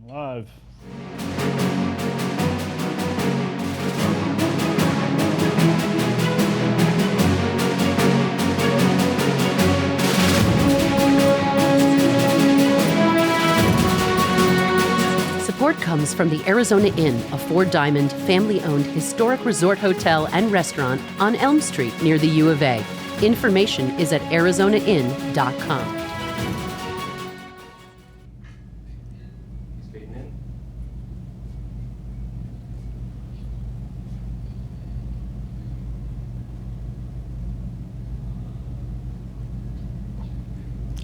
Live. Support comes from the Arizona Inn, a four-diamond, family-owned historic resort hotel and restaurant on Elm Street near the U of A. Information is at arizonainn.com.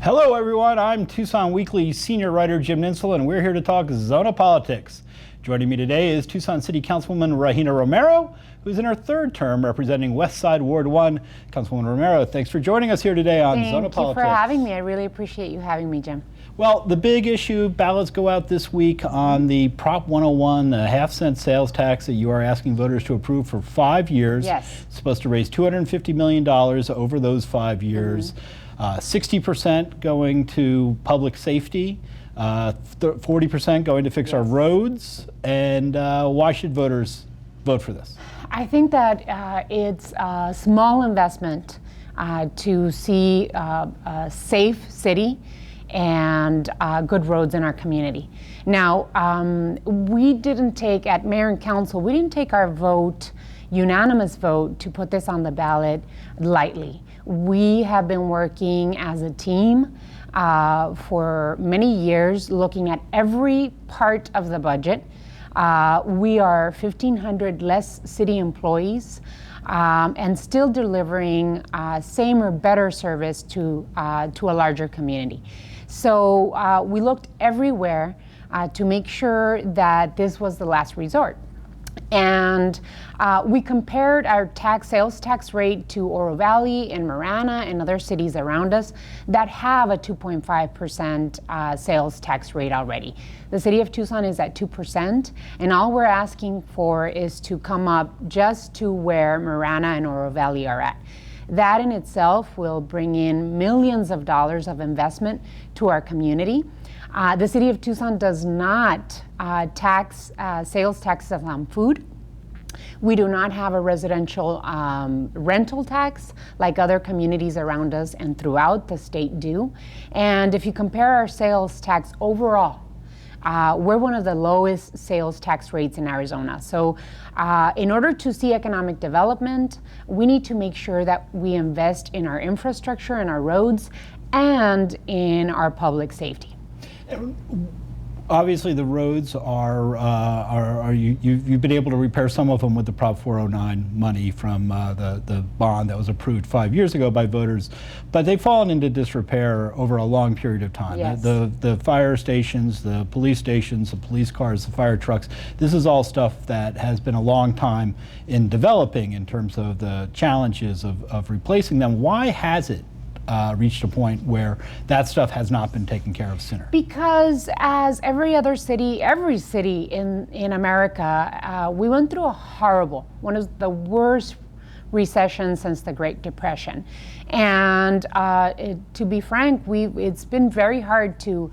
Hello, everyone. I'm Tucson Weekly senior writer Jim Ninsel, and we're here to talk Zona Politics. Joining me today is Tucson City Councilwoman Regina Romero, who's in her third term representing West Side Ward 1. Councilwoman Romero, thanks for joining us here today on Zona Politics. Thank you for having me. I really appreciate you having me, Jim. Well, the big issue, ballots go out this week on the Prop 101, the half-cent sales tax that you are asking voters to approve for 5 years. Yes. It's supposed to raise $250 million over those 5 years. 60% going to public safety, 40% going to fix our roads, and why should voters vote for this? I think that it's a small investment to see a safe city and good roads in our community. Now, we didn't take, at Mayor and Council, we didn't take our vote, unanimous vote, to put this on the ballot lightly. We have been working as a team for many years, looking at every part of the budget. We are 1,500 less city employees and still delivering same or better service to a larger community. So we looked everywhere to make sure that this was the last resort. And we compared our sales tax rate to Oro Valley and Marana and other cities around us that have a 2.5% sales tax rate already. The city of Tucson is at 2%, and all we're asking for is to come up just to where Marana and Oro Valley are at. That in itself will bring in millions of dollars of investment to our community. The city of Tucson does not tax sales taxes on food. We do not have a residential rental tax like other communities around us and throughout the state do. And if you compare our sales tax overall, we're one of the lowest sales tax rates in Arizona. So in order to see economic development, we need to make sure that we invest in our infrastructure and our roads and in our public safety. Obviously, the roads you've been able to repair some of them with the Prop 409 money from the bond that was approved 5 years ago by voters, but they've fallen into disrepair over a long period of time. Yes. The fire stations, the police stations, the police cars, the fire trucks, this is all stuff that has been a long time in developing in terms of the challenges of replacing them. Why has it reached a point where that stuff has not been taken care of sooner? Because as every city in America, we went through one of the worst recessions since the Great Depression. And to be frank, it's been very hard to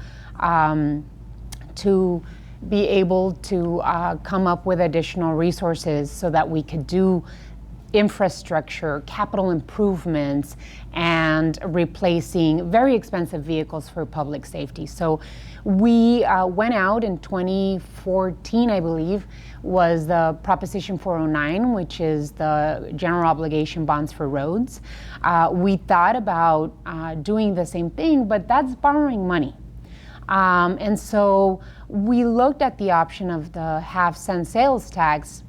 be able to come up with additional resources so that we could do infrastructure, capital improvements, and replacing very expensive vehicles for public safety. So we went out in 2014, I believe, was the Proposition 409, which is the general obligation bonds for roads. We thought about doing the same thing, but that's borrowing money. And so we looked at the option of the half-cent sales tax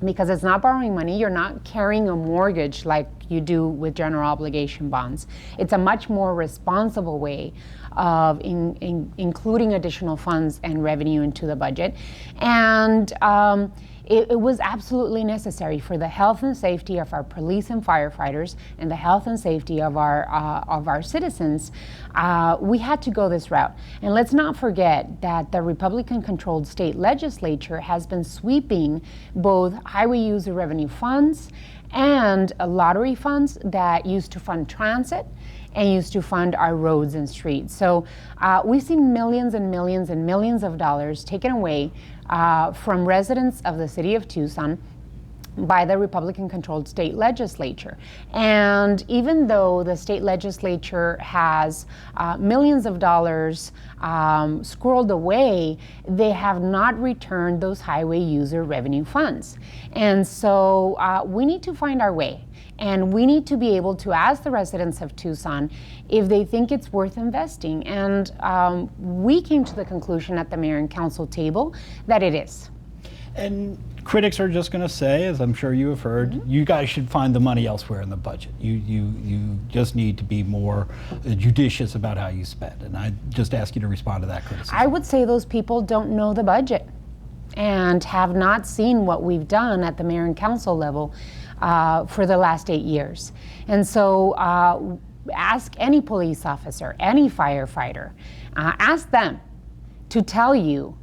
because it's not borrowing money. You're not carrying a mortgage like you do with general obligation bonds. It's a much more responsible way of including additional funds and revenue into the budget. And it was absolutely necessary for the health and safety of our police and firefighters and the health and safety of our citizens. We had to go this route. And let's not forget that the Republican-controlled state legislature has been sweeping both highway user revenue funds and lottery funds that used to fund transit and used to fund our roads and streets. So we've seen millions and millions and millions of dollars taken away from residents of the city of Tucson by the Republican-controlled state legislature. And even though the state legislature has millions of dollars squirreled away, they have not returned those highway user revenue funds. And so we need to find our way. And we need to be able to ask the residents of Tucson if they think it's worth investing. And we came to the conclusion at the mayor and council table that it is. And critics are just going to say, as I'm sure you have heard, you guys should find the money elsewhere in the budget. You just need to be more judicious about how you spend. And I just ask you to respond to that criticism. I would say those people don't know the budget and have not seen what we've done at the mayor and council level for the last 8 years. And so ask any police officer, any firefighter, ask them to tell you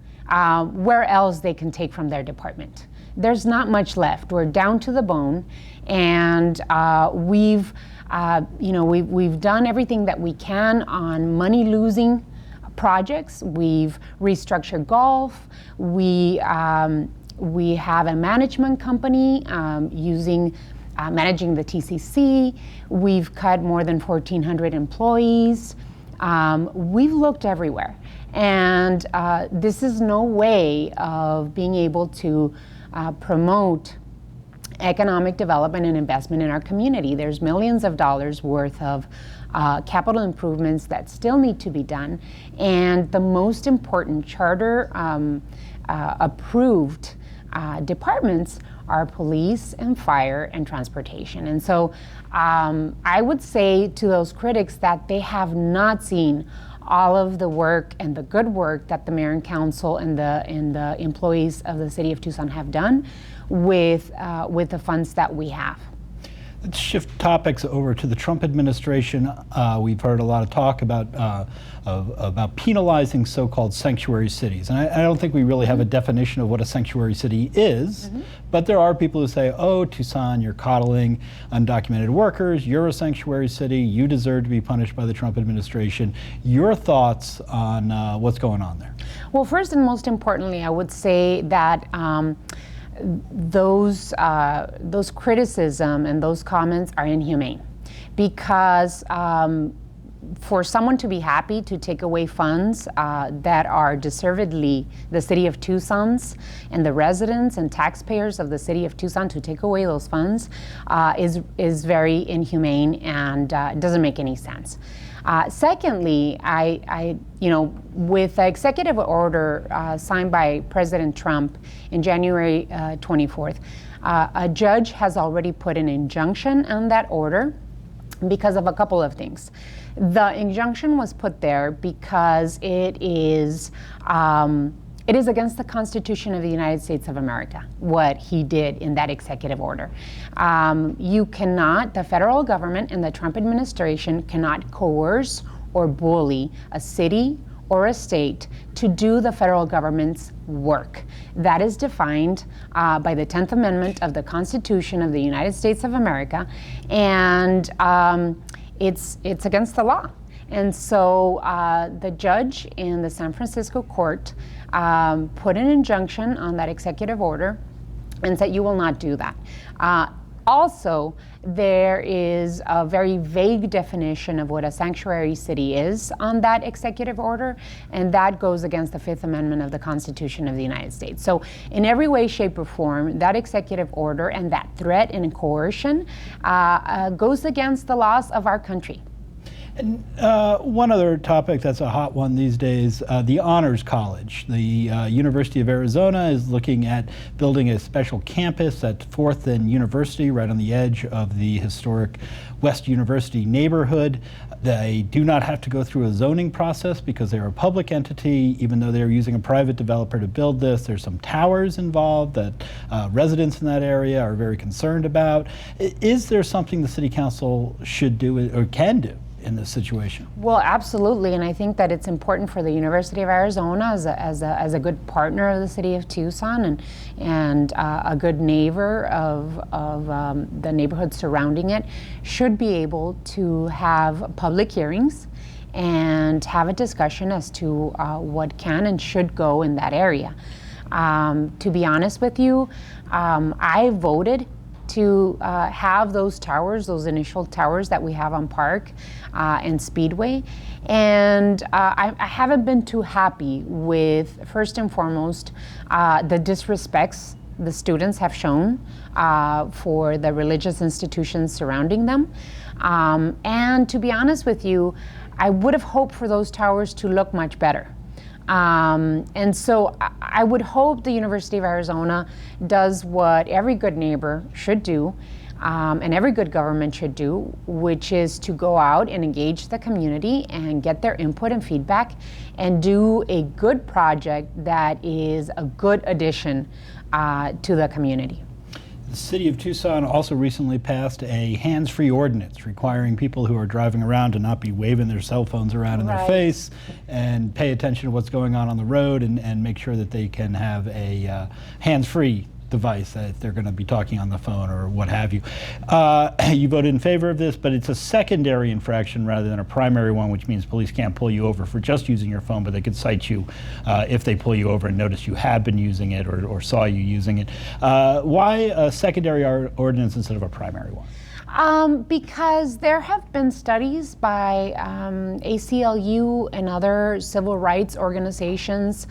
where else they can take from their department. There's not much left. We're down to the bone, and we've done everything that we can on money-losing projects. We've restructured golf. We have a management company managing the TCC. We've cut more than 1,400 employees. We've looked everywhere. And this is no way of being able to promote economic development and investment in our community. There's millions of dollars worth of capital improvements that still need to be done. And the most important charter approved departments are police and fire and transportation. And so I would say to those critics that they have not seen all of the work and the good work that the mayor and council and the employees of the city of Tucson have done with the funds that we have. Let's shift topics over to the Trump administration. We've heard a lot of talk about penalizing so-called sanctuary cities. And I don't think we really have a definition of what a sanctuary city is, but there are people who say, oh, Tucson, you're coddling undocumented workers, you're a sanctuary city, you deserve to be punished by the Trump administration. Your thoughts on what's going on there? Well, first and most importantly, I would say that those criticism and those comments are inhumane, because for someone to be happy to take away funds that are deservedly the city of Tucson's and the residents and taxpayers of the city of Tucson, to take away those funds is very inhumane, and doesn't make any sense. Secondly, with the executive order signed by President Trump in January 24th, a judge has already put an injunction on that order because of a couple of things. The injunction was put there because it is against the Constitution of the United States of America, what he did in that executive order. You cannot, the federal government and the Trump administration cannot coerce or bully a city or a state to do the federal government's work. That is defined by the 10th Amendment of the Constitution of the United States of America, and it's against the law. And so the judge in the San Francisco court put an injunction on that executive order and said, you will not do that. Also, there is a very vague definition of what a sanctuary city is on that executive order, and that goes against the Fifth Amendment of the Constitution of the United States. So in every way, shape, or form, that executive order and that threat and coercion goes against the laws of our country. And one other topic that's a hot one these days, the Honors College. The University of Arizona is looking at building a special campus at 4th and University, right on the edge of the historic West University neighborhood. They do not have to go through a zoning process because they're a public entity, even though they're using a private developer to build this. There's some towers involved that residents in that area are very concerned about. Is there something the City Council should do or can do in this situation? Well, absolutely, and I think that it's important for the University of Arizona as a good partner of the city of Tucson and a good neighbor of the neighborhood surrounding it, should be able to have public hearings and have a discussion as to what can and should go in that area. To be honest with you, I voted to have those towers, those initial towers that we have on Park and Speedway. And I haven't been too happy with, first and foremost, the disrespects the students have shown for the religious institutions surrounding them. And to be honest with you, I would have hoped for those towers to look much better. And so I would hope the University of Arizona does what every good neighbor should do, and every good government should do, which is to go out and engage the community and get their input and feedback and do a good project that is a good addition to the community. The city of Tucson also recently passed a hands-free ordinance requiring people who are driving around to not be waving their cell phones around in their face and pay attention to what's going on the road and make sure that they can have a hands-free device if they're going to be talking on the phone or what have you. You voted in favor of this, but it's a secondary infraction rather than a primary one, which means police can't pull you over for just using your phone, but they could cite you if they pull you over and notice you have been using it or saw you using it. Why a secondary ordinance instead of a primary one? Because there have been studies by ACLU and other civil rights organizations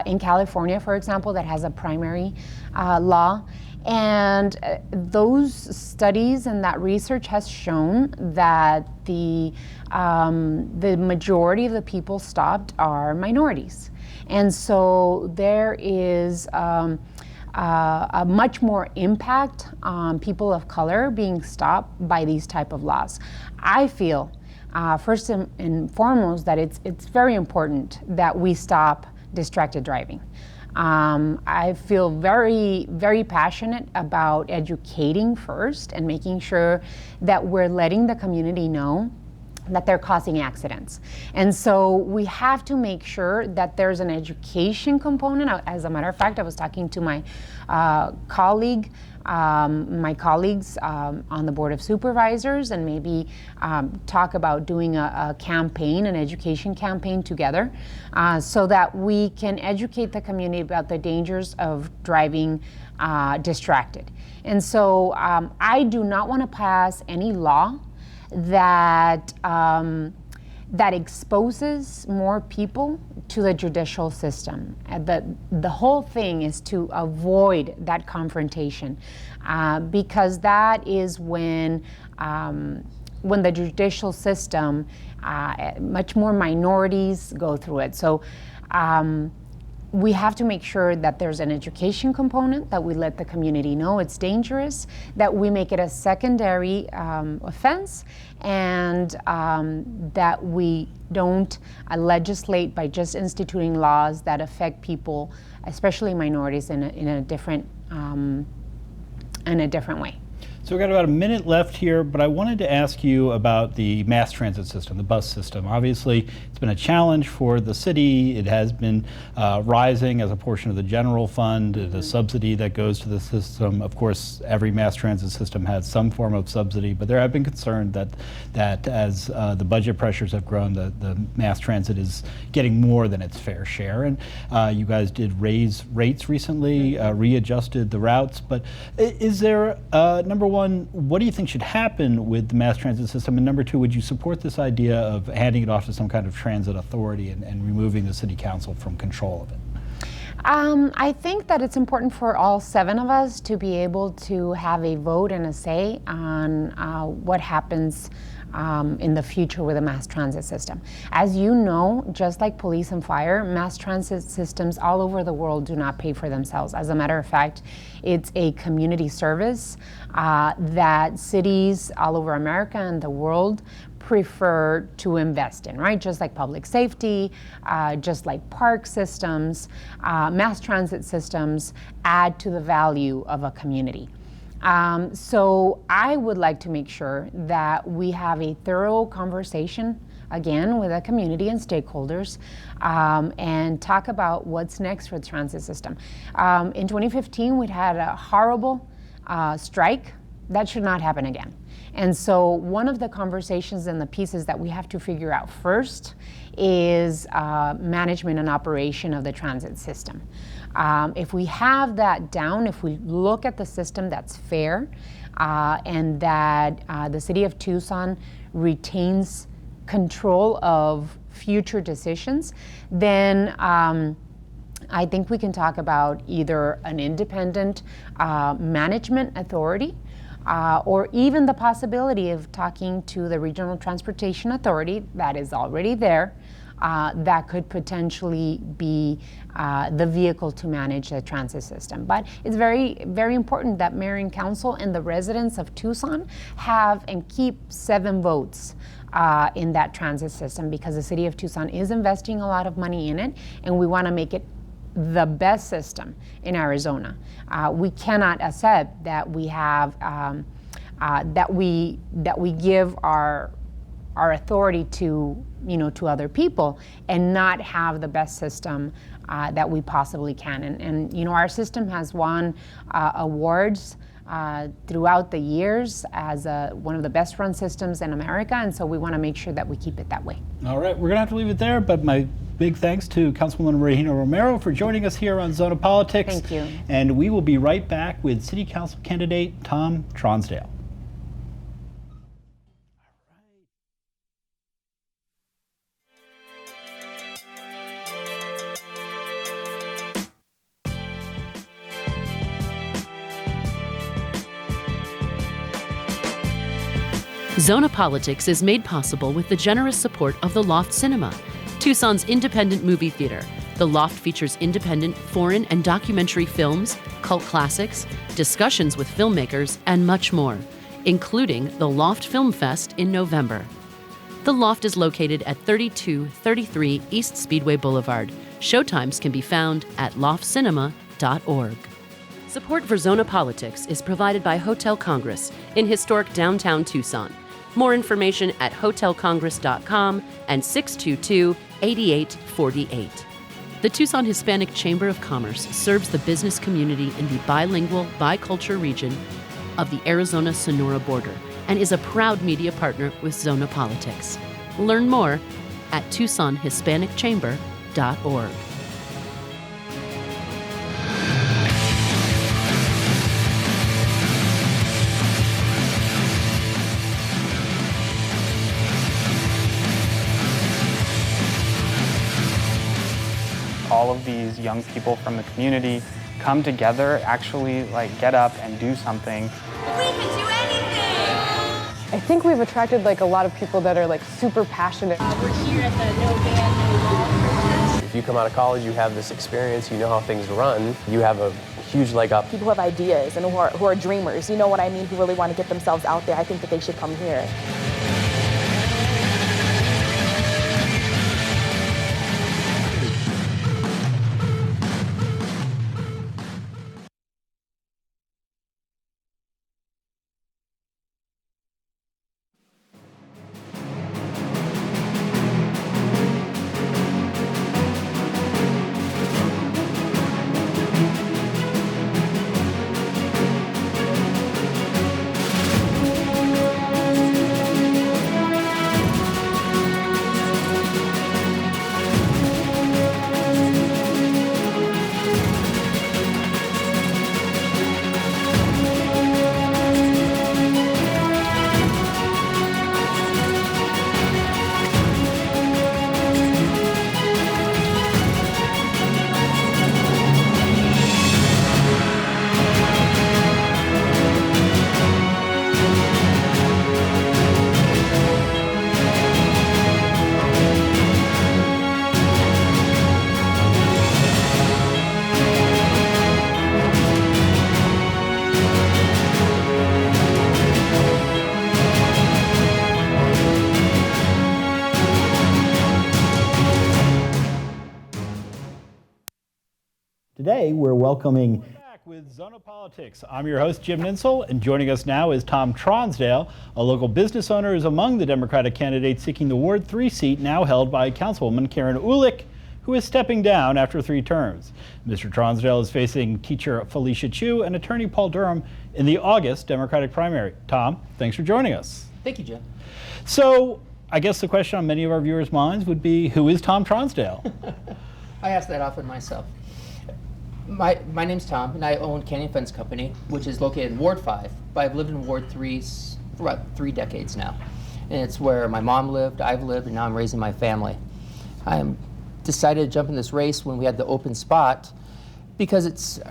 in California, for example, that has a primary law. And those studies and that research has shown that the majority of the people stopped are minorities. And so there is a much more impact on people of color being stopped by these type of laws. I feel, first and foremost, that it's very important that we stop distracted driving. I feel very, very passionate about educating first and making sure that we're letting the community know that they're causing accidents. And so we have to make sure that there's an education component. As a matter of fact, I was talking to my colleagues on the Board of Supervisors, and maybe talk about doing a campaign, an education campaign together, so that we can educate the community about the dangers of driving distracted. And so I do not want to pass any law that that exposes more people to the judicial system. The whole thing is to avoid that confrontation, because that is when the judicial system, much more minorities go through it. So we have to make sure that there's an education component, that we let the community know it's dangerous, that we make it a secondary offense, and that we don't legislate by just instituting laws that affect people, especially minorities, in a different way. So we've got about a minute left here, but I wanted to ask you about the mass transit system, the bus system. Obviously, it's been a challenge for the city. It has been rising as a portion of the general fund, the subsidy that goes to the system. Of course, every mass transit system has some form of subsidy, but there have been concerns that as the budget pressures have grown, the mass transit is getting more than its fair share. And you guys did raise rates recently, readjusted the routes. But is there, number one, what do you think should happen with the mass transit system? And number two, would you support this idea of handing it off to some kind of transit authority and removing the city council from control of it? I think that it's important for all 7 of us to be able to have a vote and a say on what happens in the future with the mass transit system. As you know, just like police and fire, mass transit systems all over the world do not pay for themselves. As a matter of fact, it's a community service that cities all over America and the world prefer to invest in, right? Just like public safety, just like park systems, mass transit systems add to the value of a community. So I would like to make sure that we have a thorough conversation again with the community and stakeholders, and talk about what's next for the transit system. In 2015, we'd had a horrible strike. That should not happen again. And so one of the conversations and the pieces that we have to figure out first is management and operation of the transit system. If we have that down, if we look at the system that's fair, and that the city of Tucson retains control of future decisions, then I think we can talk about either an independent management authority, or even the possibility of talking to the Regional Transportation Authority that is already there, that could potentially be the vehicle to manage the transit system. But it's very, very important that Mayor and Council and the residents of Tucson have and keep 7 votes in that transit system, because the city of Tucson is investing a lot of money in it, and we want to make it the best system in Arizona. We cannot accept that we have that we give our authority to to other people and not have the best system that we possibly can. And our system has won awards throughout the years as one of the best run systems in America, and so we want to make sure that we keep it that way. All right, we're going to have to leave it there, but my big thanks to Councilwoman Regina Romero for joining us here on Zona Politics. Thank you. And we will be right back with City Council candidate Tom Tronsdale. Zona Politics is made possible with the generous support of the Loft Cinema, Tucson's independent movie theater. The Loft features independent, foreign, and documentary films, cult classics, discussions with filmmakers, and much more, including the Loft Film Fest in November. The Loft is located at 3233 East Speedway Boulevard. Showtimes can be found at loftcinema.org. Support for Zona Politics is provided by Hotel Congress in historic downtown Tucson. More information at hotelcongress.com and 622-8848. The Tucson Hispanic Chamber of Commerce serves the business community in the bilingual, bicultural region of the Arizona-Sonora border and is a proud media partner with Zona Politics. Learn more at TucsonHispanicChamber.org. All of these young people from the community come together, actually get up and do something. We can do anything! I think we've attracted a lot of people that are super passionate. We're here at the No Ban, No Law protest. If you come out of college, you have this experience, you know how things run, you have a huge leg up. People who have ideas and who are dreamers, you know what I mean, who really want to get themselves out there, I think that they should come here. Today, we're welcoming Back with Zona Politics. I'm your host, Jim Ninsel, and joining us now is Tom Tronsdale, a local business owner who is among the Democratic candidates seeking the Ward 3 seat now held by Councilwoman Karen Ulick, who is stepping down after 3 terms. Mr. Tronsdale is facing teacher Felicia Chu and attorney Paul Durham in the August Democratic primary. Tom, thanks for joining us. Thank you, Jim. So, I guess the question on many of our viewers' minds would be, who is Tom Tronsdale? I ask that often myself. My name's Tom, and I own Canyon Fence Company, which is located in Ward 5, but I've lived in Ward 3 for about 3 decades now. And it's where my mom lived, I've lived, and now I'm raising my family. I decided to jump in this race when we had the open spot because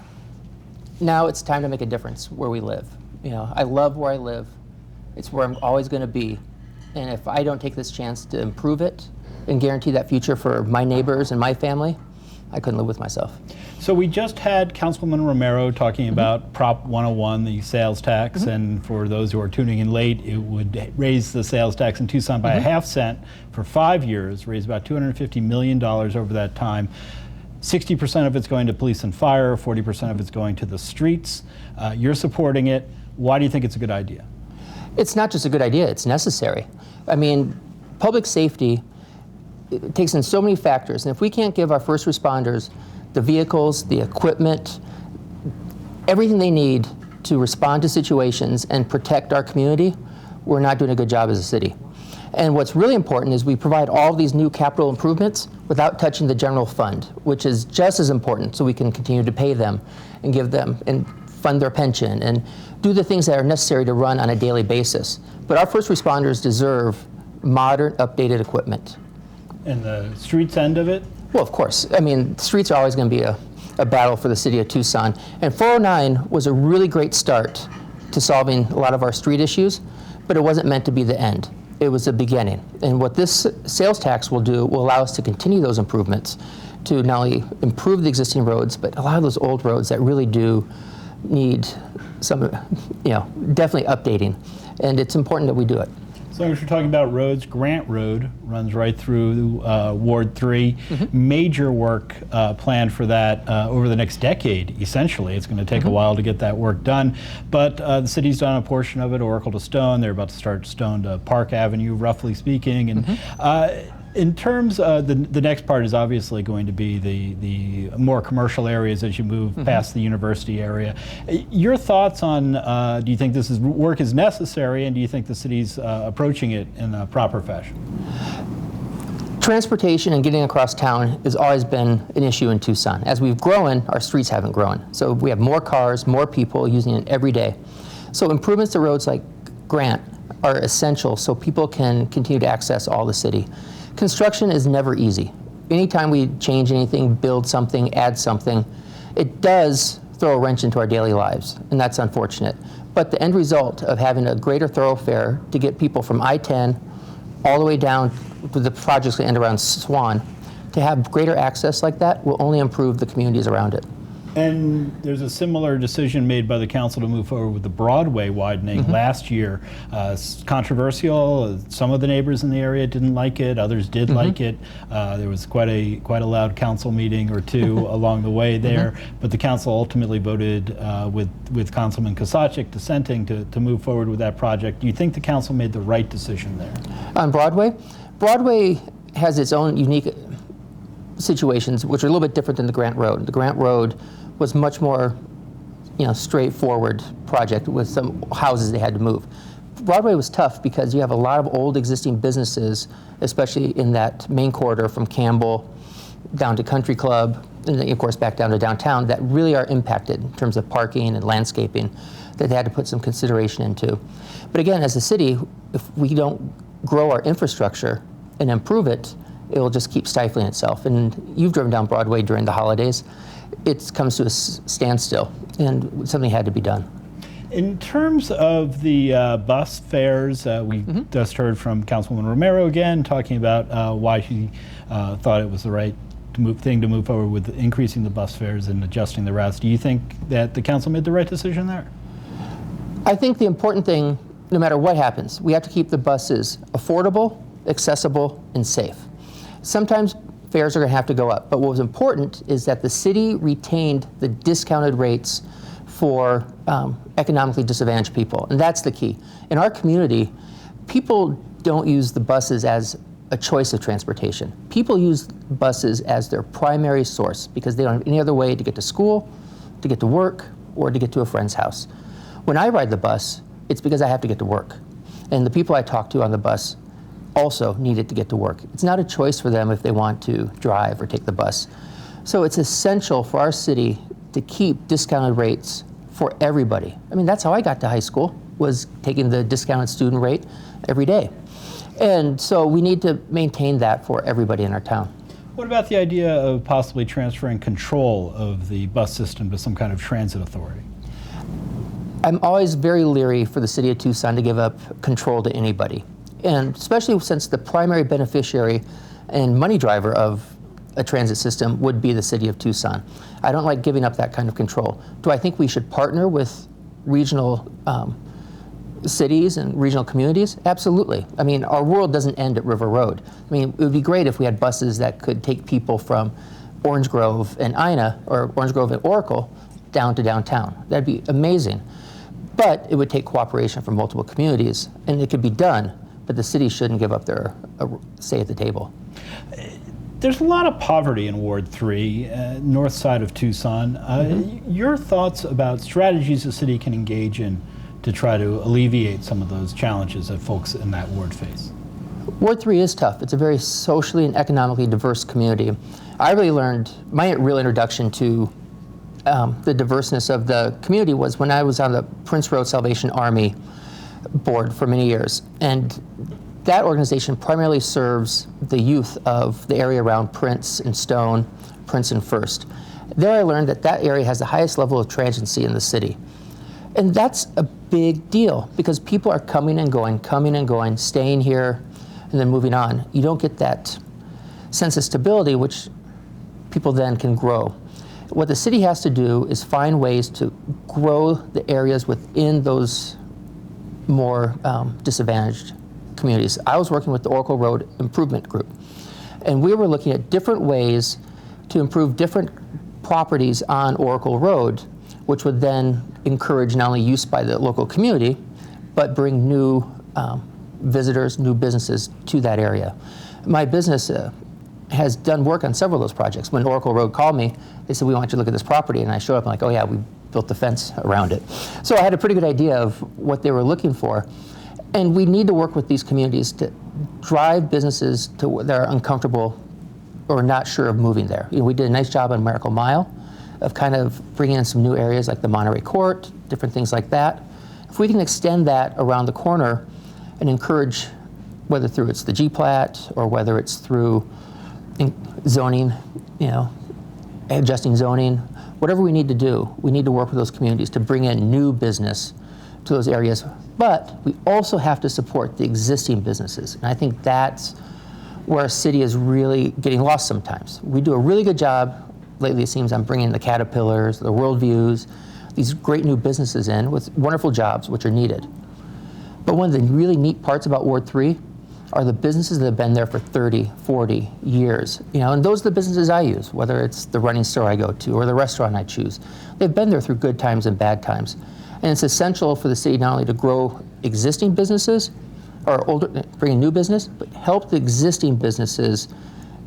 now it's time to make a difference where we live. You know, I love where I live. It's where I'm always going to be. And if I don't take this chance to improve it and guarantee that future for my neighbors and my family, I couldn't live with myself. So we just had Councilwoman Romero talking about Prop 101, the sales tax, and for those who are tuning in late, it would raise the sales tax in Tucson by a half cent for 5 years, raise about $250 million over that time. 60% of it's going to police and fire, 40% of it's going to the streets. You're supporting it. Why do you think it's a good idea? It's not just a good idea, it's necessary. I mean, public safety, it takes in so many factors, and if we can't give our first responders the vehicles, the equipment, everything they need to respond to situations and protect our community, we're not doing a good job as a city. And what's really important is we provide all these new capital improvements without touching the general fund, which is just as important, so we can continue to pay them and give them and fund their pension and do the things that are necessary to run on a daily basis. But our first responders deserve modern, updated equipment. And the streets end of it? Well, of course. I mean, streets are always going to be a battle for the city of Tucson. And 409 was a really great start to solving a lot of our street issues, but it wasn't meant to be the end. It was the beginning. And what this sales tax will do will allow us to continue those improvements to not only improve the existing roads, but a lot of those old roads that really do need some, definitely updating. And it's important that we do it. So as we're talking about roads, Grant Road runs right through Ward 3. Major work planned for that over the next decade, essentially. It's going to take a while to get that work done. But the city's done a portion of it, Oracle to Stone. They're about to start Stone to Park Avenue, roughly speaking. And in terms of the next part is obviously going to be the more commercial areas as you move past the university area. Your thoughts on, do you think this work is necessary, and do you think the city's approaching it in a proper fashion? Transportation and getting across town has always been an issue in Tucson. As we've grown, our streets haven't grown. So we have more cars, more people using it every day. So improvements to roads like Grant are essential so people can continue to access all the city. Construction is never easy. Anytime we change anything, build something, add something, it does throw a wrench into our daily lives, and that's unfortunate. But the end result of having a greater thoroughfare to get people from I-10 all the way down to the projects that end around Swan, to have greater access like that will only improve the communities around it. And there's a similar decision made by the council to move forward with the Broadway widening last year. Controversial. Some of the neighbors in the area didn't like it. Others did like it. There was quite a loud council meeting or two along the way there. But the council ultimately voted with Councilman Kosachik dissenting to move forward with that project. Do you think the council made the right decision there? On Broadway? Broadway has its own unique situations which are a little bit different than the Grant Road. The Grant Road was much more, straightforward project with some houses they had to move. Broadway was tough because you have a lot of old existing businesses, especially in that main corridor from Campbell down to Country Club, and then of course back down to downtown, that really are impacted in terms of parking and landscaping that they had to put some consideration into. But again, as a city, if we don't grow our infrastructure and improve it, it will just keep stifling itself. And you've driven down Broadway during the holidays. It comes to a standstill, and something had to be done. In terms of the bus fares, we just heard from Councilwoman Romero again talking about why she thought it was the right thing to move forward with increasing the bus fares and adjusting the routes. Do you think that the council made the right decision there? I think the important thing, no matter what happens, we have to keep the buses affordable, accessible, and safe. Sometimes fares are going to have to go up, but what was important is that the city retained the discounted rates for economically disadvantaged people, and that's the key. In our community, people don't use the buses as a choice of transportation. People use buses as their primary source because they don't have any other way to get to school, to get to work, or to get to a friend's house. When I ride the bus, it's because I have to get to work. And the people I talk to on the bus also need it to get to work. It's not a choice for them if they want to drive or take the bus. So it's essential for our city to keep discounted rates for everybody. I mean, that's how I got to high school, was taking the discounted student rate every day. And so we need to maintain that for everybody in our town. What about the idea of possibly transferring control of the bus system to some kind of transit authority? I'm always very leery for the city of Tucson to give up control to anybody. And especially since the primary beneficiary and money driver of a transit system would be the city of Tucson. I don't like giving up that kind of control. Do I think we should partner with regional cities and regional communities? Absolutely. I mean, our world doesn't end at River Road. I mean, it would be great if we had buses that could take people from Orange Grove and Ina, or Orange Grove and Oracle, down to downtown. That'd be amazing. But it would take cooperation from multiple communities, and it could be done, but the city shouldn't give up their say at the table. There's a lot of poverty in Ward 3, north side of Tucson. Your thoughts about strategies the city can engage in to try to alleviate some of those challenges that folks in that ward face? Ward 3 is tough. It's a very socially and economically diverse community. I really learned, my real introduction to the diverseness of the community was when I was on the Prince Road Salvation Army board for many years. And that organization primarily serves the youth of the area around Prince and Stone, Prince and First. There I learned that that area has the highest level of transiency in the city. And that's a big deal because people are coming and going, staying here, and then moving on. You don't get that sense of stability, which people then can grow. What the city has to do is find ways to grow the areas within those more disadvantaged communities. I was working with the Oracle Road Improvement Group, and we were looking at different ways to improve different properties on Oracle Road, which would then encourage not only use by the local community, but bring new visitors, new businesses to that area. My business has done work on several of those projects. When Oracle Road called me, they said, we want you to look at this property, and I showed up, and I'm like, oh yeah, we built the fence around it. So I had a pretty good idea of what they were looking for. And we need to work with these communities to drive businesses to where they're uncomfortable or not sure of moving there. You know, we did a nice job on Miracle Mile of kind of bringing in some new areas like the Monterey Court, different things like that. If we can extend that around the corner and encourage, whether through it's the G-Plat or whether it's through zoning, you know, adjusting zoning, whatever we need to do, we need to work with those communities to bring in new business to those areas. But we also have to support the existing businesses. And I think that's where our city is really getting lost sometimes. We do a really good job. Lately, it seems I'm bringing the Caterpillars, the Worldviews, these great new businesses in with wonderful jobs, which are needed. But one of the really neat parts about Ward 3 are the businesses that have been there for 30, 40 years. You know, and those are the businesses I use, whether it's the running store I go to or the restaurant I choose. They've been there through good times and bad times. And it's essential for the city not only to grow existing businesses or bring in new business, but help the existing businesses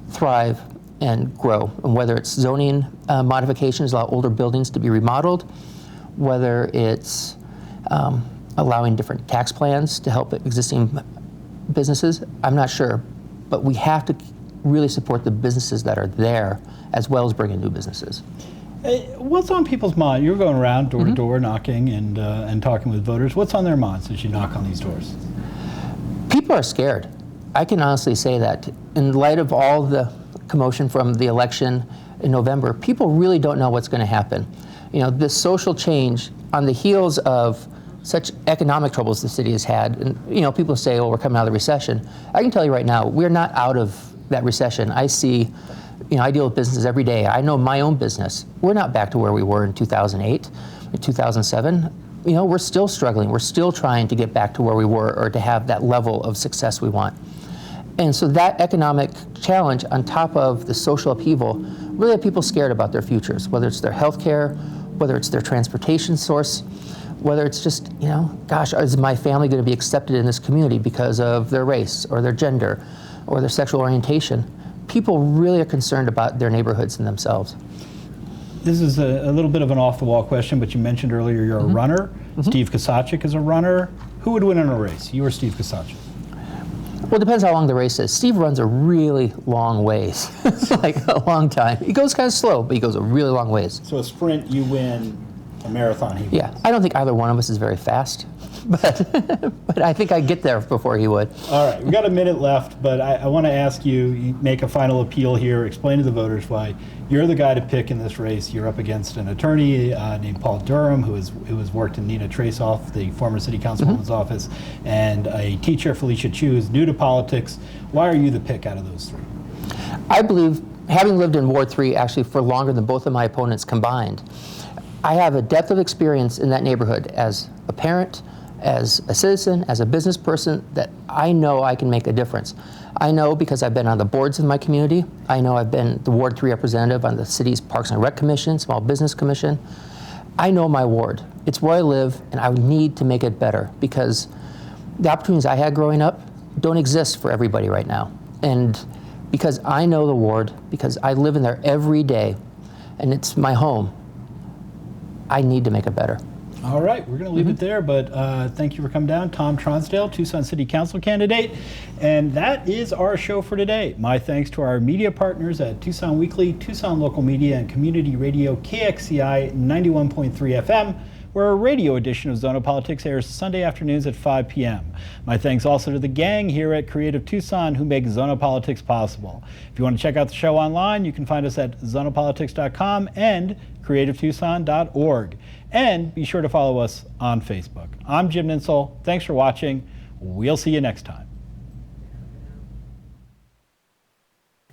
thrive and grow. And whether it's zoning modifications, allow older buildings to be remodeled, whether it's allowing different tax plans to help existing businesses, I'm not sure. But we have to really support the businesses that are there as well as bring in new businesses. What's on people's mind? You're going around door to door knocking and talking with voters. What's on their minds as you knock on these doors? People are scared. I can honestly say that. In light of all the commotion from the election in November, people really don't know what's going to happen. You know, this social change on the heels of such economic troubles the city has had, and you know, people say, oh, we're coming out of the recession. I can tell you right now, we're not out of that recession. I see, you know, I deal with businesses every day. I know my own business. We're not back to where we were in 2008, in 2007. You know, we're still struggling. We're still trying to get back to where we were or to have that level of success we want. And so that economic challenge on top of the social upheaval really have people scared about their futures, whether it's their health care, whether it's their transportation source, whether it's just, gosh, is my family going to be accepted in this community because of their race or their gender or their sexual orientation. People really are concerned about their neighborhoods and themselves. This is a little bit of an off-the-wall question, but you mentioned earlier you're a runner. Steve Kusacik is a runner. Who would win in a race, you or Steve Kusacik? Well, it depends how long the race is. Steve runs a really long ways, like a long time. He goes kind of slow, but he goes a really long ways. So a sprint, you win. A marathon, he wins. Yeah, I don't think either one of us is very fast, but I think I'd get there before he would. All right, we got a minute left, but I want to ask you make a final appeal here. Explain to the voters why you're the guy to pick in this race. You're up against an attorney named Paul Durham, who has worked in Nina Trasoff, the former city councilwoman's office, and a teacher, Felicia Chu, who's new to politics. Why are you the pick out of those three? I believe, having lived in Ward 3 actually for longer than both of my opponents combined, I have a depth of experience in that neighborhood as a parent, as a citizen, as a business person, that I know I can make a difference. I know because I've been on the boards of my community. I know I've been the Ward 3 representative on the city's Parks and Rec Commission, Small Business Commission. I know my ward. It's where I live, and I need to make it better because the opportunities I had growing up don't exist for everybody right now. And because I know the ward, because I live in there every day, and it's my home, I need to make it better. All right, we're going to leave it there, but thank you for coming down. Tom Tronsdale, Tucson City Council candidate. And that is our show for today. My thanks to our media partners at Tucson Weekly, Tucson Local Media, and Community Radio KXCI 91.3 FM, where a radio edition of Zona Politics airs Sunday afternoons at 5 p.m. My thanks also to the gang here at Creative Tucson who make Zona Politics possible. If you want to check out the show online, you can find us at zonapolitics.com and creativetucson.org. And be sure to follow us on Facebook. I'm Jim Ninsel. Thanks for watching. We'll see you next time.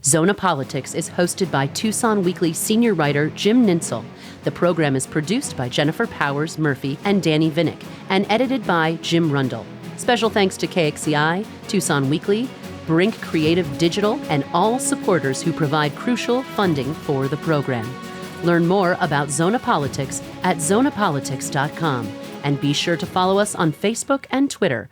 Zona Politics is hosted by Tucson Weekly senior writer Jim Ninsel. The program is produced by Jennifer Powers Murphy and Danny Vinnick and edited by Jim Rundle. Special thanks to KXCI, Tucson Weekly, Brink Creative Digital, and all supporters who provide crucial funding for the program. Learn more about Zona Politics at zonapolitics.com and be sure to follow us on Facebook and Twitter.